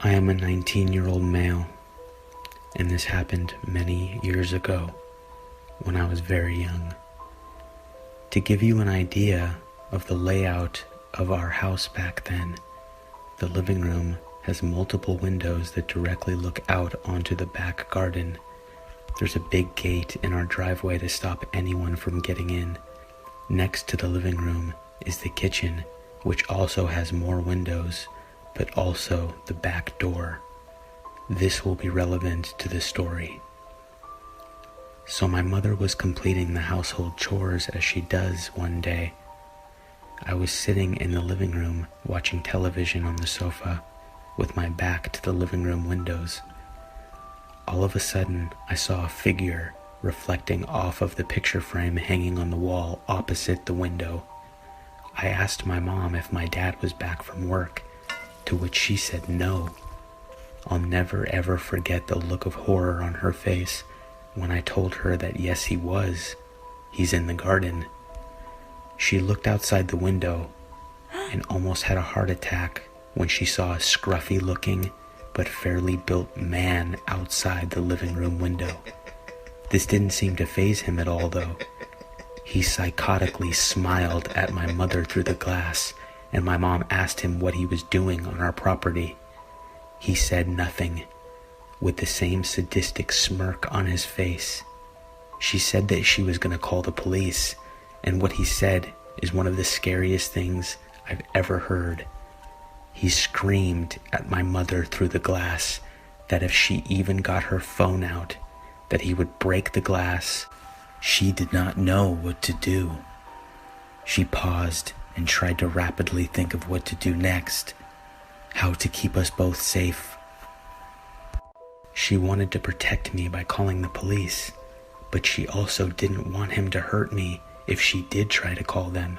I am a 19-year-old male, and this happened many years ago when I was very young. To give you an idea of the layout of our house back then, the living room has multiple windows that directly look out onto the back garden. There's a big gate in our driveway to stop anyone from getting in. Next to the living room is the kitchen, which also has more windows, but also the back door. This will be relevant to the story. So my mother was completing the household chores as she does one day. I was sitting in the living room watching television on the sofa with my back to the living room windows. All of a sudden, I saw a figure reflecting off of the picture frame hanging on the wall opposite the window. I asked my mom if my dad was back from work, to which she said no. I'll never ever forget the look of horror on her face when I told her that yes, he was. He's in the garden. She looked outside the window and almost had a heart attack when she saw a scruffy looking but fairly built man outside the living room window. This didn't seem to faze him at all though. He psychotically smiled at my mother through the glass, and my mom asked him what he was doing on our property. He said nothing, with the same sadistic smirk on his face. She said that she was going to call the police, and what he said is one of the scariest things I've ever heard. He screamed at my mother through the glass that if she even got her phone out, that he would break the glass. She did not know what to do. She paused and tried to rapidly think of what to do next, how to keep us both safe. She wanted to protect me by calling the police, but she also didn't want him to hurt me if she did try to call them.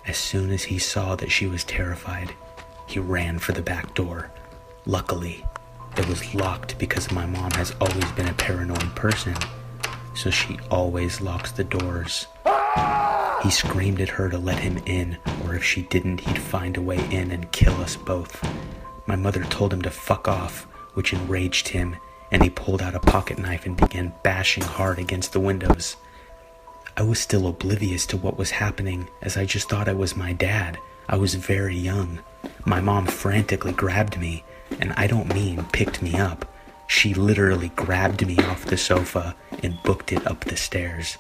As soon as he saw that she was terrified, he ran for the back door. Luckily, it was locked because my mom has always been a paranoid person, so she always locks the doors. He screamed at her to let him in, or if she didn't, he'd find a way in and kill us both. My mother told him to fuck off, which enraged him, and he pulled out a pocket knife and began bashing hard against the windows. I was still oblivious to what was happening, as I just thought I was my dad. I was very young. My mom frantically grabbed me, and I don't mean picked me up. She literally grabbed me off the sofa and booked it up the stairs.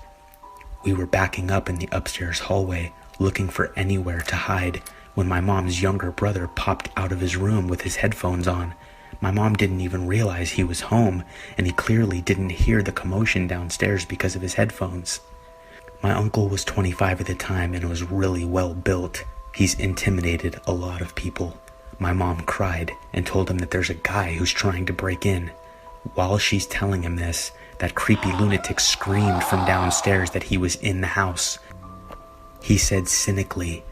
We were backing up in the upstairs hallway, looking for anywhere to hide, when my mom's younger brother popped out of his room with his headphones on. My mom didn't even realize he was home, and he clearly didn't hear the commotion downstairs because of his headphones. My uncle was 25 at the time and was really well built. He's intimidated a lot of people. My mom cried and told him that there's a guy who's trying to break in. While she's telling him this, that creepy lunatic screamed from downstairs that he was in the house. He said cynically,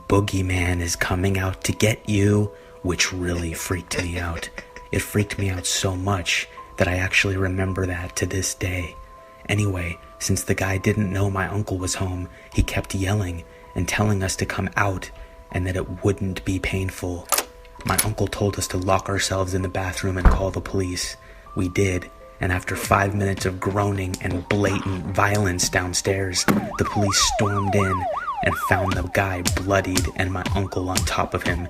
"Boogeyman is coming out to get you," which really freaked me out. It freaked me out so much that I actually remember that to this day. Anyway, since the guy didn't know my uncle was home, he kept yelling and telling us to come out and that it wouldn't be painful. My uncle told us to lock ourselves in the bathroom and call the police. We did, and after 5 minutes of groaning and blatant violence downstairs, the police stormed in and found the guy bloodied and my uncle on top of him,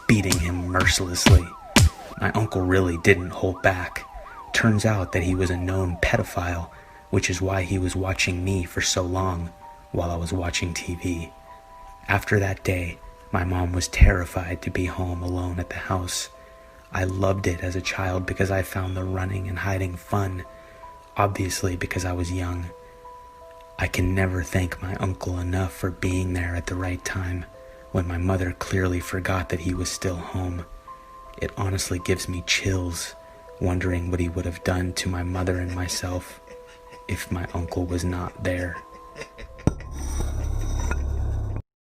beating him mercilessly. My uncle really didn't hold back. Turns out that he was a known pedophile, which is why he was watching me for so long while I was watching TV. After that day, my mom was terrified to be home alone at the house. I loved it as a child because I found the running and hiding fun, obviously because I was young. I can never thank my uncle enough for being there at the right time when my mother clearly forgot that he was still home. It honestly gives me chills, wondering what he would have done to my mother and myself if my uncle was not there.